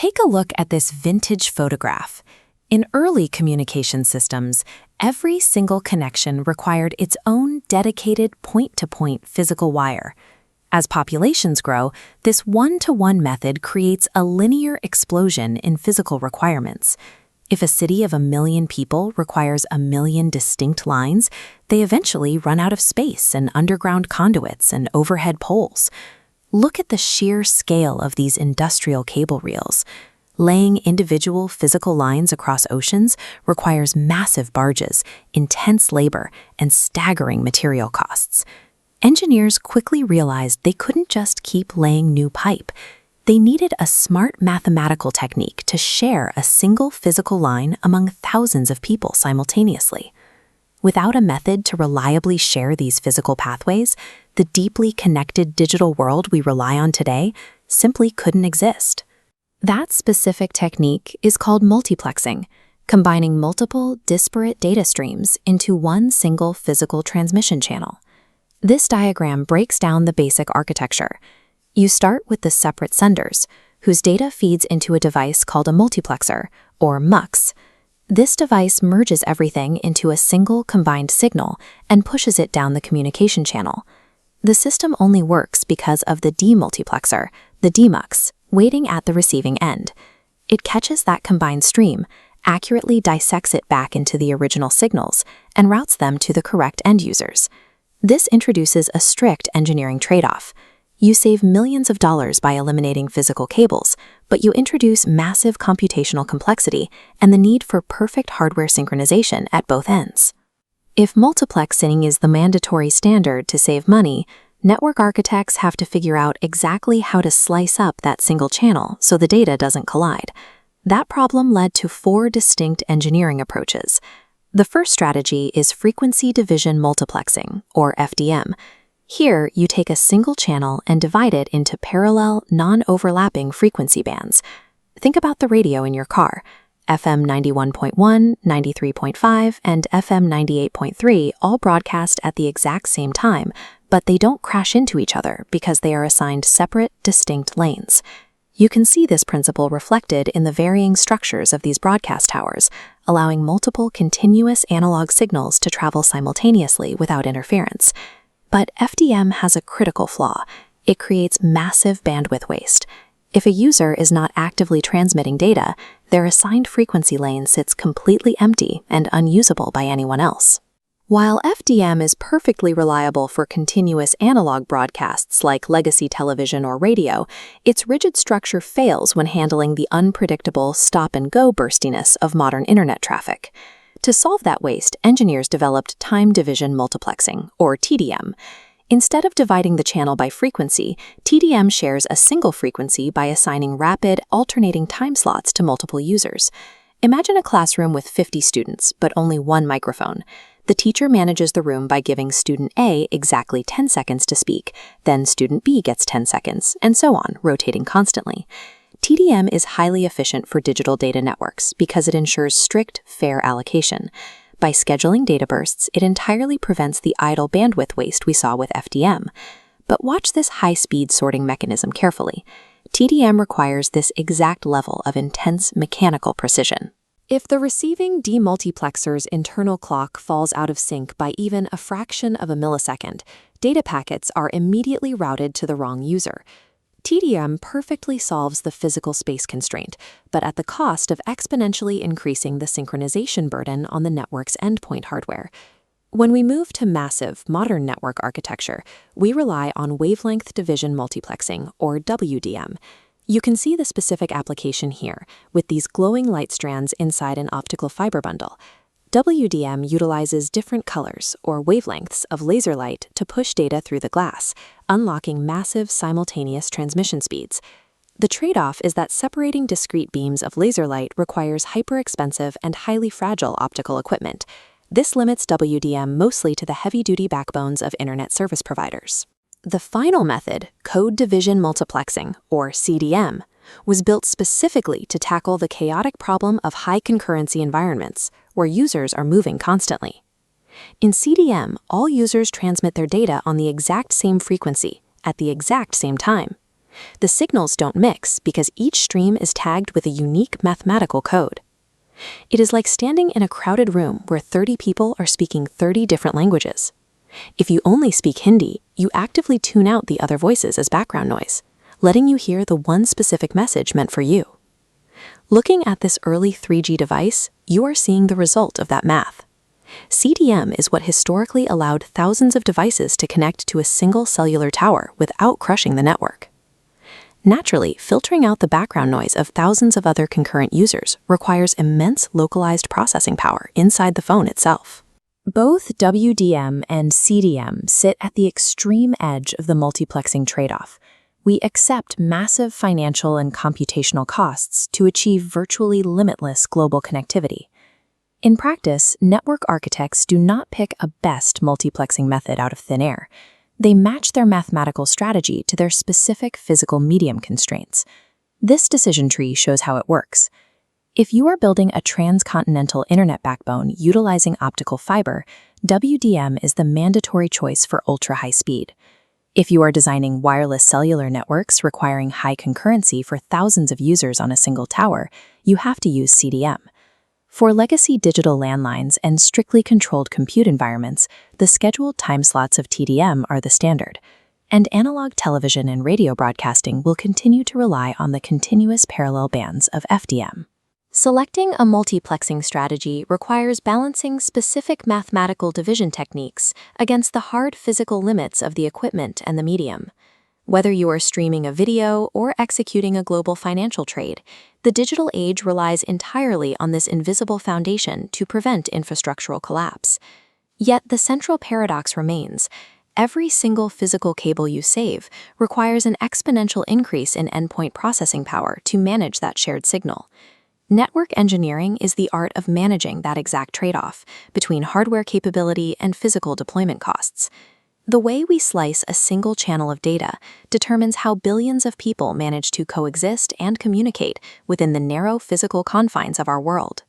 Take a look at this vintage photograph. In early communication systems, every single connection required its own dedicated point-to-point physical wire. As populations grow, this one-to-one method creates a linear explosion in physical requirements. If a city of 1 million people requires 1 million distinct lines, they eventually run out of space and underground conduits and overhead poles. Look at the sheer scale of these industrial cable reels. Laying individual physical lines across oceans requires massive barges, intense labor, and staggering material costs. Engineers quickly realized they couldn't just keep laying new pipe. They needed a smart mathematical technique to share a single physical line among thousands of people simultaneously. Without a method to reliably share these physical pathways, the deeply connected digital world we rely on today simply couldn't exist. That specific technique is called multiplexing, combining multiple, disparate data streams into one single physical transmission channel. This diagram breaks down the basic architecture. You start with the separate senders, whose data feeds into a device called a multiplexer, or MUX. This device merges everything into a single combined signal and pushes it down the communication channel. The system only works because of the demultiplexer, the DMUX, waiting at the receiving end. It catches that combined stream, accurately dissects it back into the original signals, and routes them to the correct end users. This introduces a strict engineering trade-off. You save millions of dollars by eliminating physical cables, but you introduce massive computational complexity and the need for perfect hardware synchronization at both ends. If multiplexing is the mandatory standard to save money, network architects have to figure out exactly how to slice up that single channel so the data doesn't collide. That problem led to 4 distinct engineering approaches. The first strategy is frequency division multiplexing, or FDM. Here, you take a single channel and divide it into parallel, non-overlapping frequency bands. Think about the radio in your car. FM 91.1, 93.5, and FM 98.3 all broadcast at the exact same time, but they don't crash into each other because they are assigned separate, distinct lanes. You can see this principle reflected in the varying structures of these broadcast towers, allowing multiple continuous analog signals to travel simultaneously without interference. But FDM has a critical flaw. It creates massive bandwidth waste. If a user is not actively transmitting data, their assigned frequency lane sits completely empty and unusable by anyone else. While FDM is perfectly reliable for continuous analog broadcasts like legacy television or radio, its rigid structure fails when handling the unpredictable stop-and-go burstiness of modern internet traffic. To solve that waste, engineers developed time division multiplexing, or TDM. Instead of dividing the channel by frequency, TDM shares a single frequency by assigning rapid, alternating time slots to multiple users. Imagine a classroom with 50 students, but only one microphone. The teacher manages the room by giving student A exactly 10 seconds to speak, then student B gets 10 seconds, and so on, rotating constantly. TDM is highly efficient for digital data networks because it ensures strict, fair allocation. By scheduling data bursts, it entirely prevents the idle bandwidth waste we saw with FDM. But watch this high-speed sorting mechanism carefully. TDM requires this exact level of intense mechanical precision. If the receiving demultiplexer's internal clock falls out of sync by even a fraction of a millisecond, data packets are immediately routed to the wrong user. TDM perfectly solves the physical space constraint, but at the cost of exponentially increasing the synchronization burden on the network's endpoint hardware. When we move to massive, modern network architecture, we rely on wavelength division multiplexing, or WDM. You can see the specific application here, with these glowing light strands inside an optical fiber bundle. WDM utilizes different colors, or wavelengths, of laser light to push data through the glass, unlocking massive simultaneous transmission speeds. The trade-off is that separating discrete beams of laser light requires hyper-expensive and highly fragile optical equipment. This limits WDM mostly to the heavy-duty backbones of internet service providers. The final method, code division multiplexing, or CDM, was built specifically to tackle the chaotic problem of high concurrency environments, where users are moving constantly. In CDM, all users transmit their data on the exact same frequency, at the exact same time. The signals don't mix because each stream is tagged with a unique mathematical code. It is like standing in a crowded room where 30 people are speaking 30 different languages. If you only speak Hindi, you actively tune out the other voices as background noise, letting you hear the one specific message meant for you. Looking at this early 3G device, you are seeing the result of that math. CDM is what historically allowed thousands of devices to connect to a single cellular tower without crushing the network. Naturally, filtering out the background noise of thousands of other concurrent users requires immense localized processing power inside the phone itself. Both WDM and CDM sit at the extreme edge of the multiplexing trade-off. We accept massive financial and computational costs to achieve virtually limitless global connectivity. In practice, network architects do not pick a best multiplexing method out of thin air. They match their mathematical strategy to their specific physical medium constraints. This decision tree shows how it works. If you are building a transcontinental internet backbone utilizing optical fiber, WDM is the mandatory choice for ultra-high speed. If you are designing wireless cellular networks requiring high concurrency for thousands of users on a single tower, you have to use CDM. For legacy digital landlines and strictly controlled compute environments, the scheduled time slots of TDM are the standard, and analog television and radio broadcasting will continue to rely on the continuous parallel bands of FDM. Selecting a multiplexing strategy requires balancing specific mathematical division techniques against the hard physical limits of the equipment and the medium. Whether you are streaming a video or executing a global financial trade, the digital age relies entirely on this invisible foundation to prevent infrastructural collapse. Yet the central paradox remains. Every single physical cable you save requires an exponential increase in endpoint processing power to manage that shared signal. Network engineering is the art of managing that exact trade-off between hardware capability and physical deployment costs. The way we slice a single channel of data determines how billions of people manage to coexist and communicate within the narrow physical confines of our world.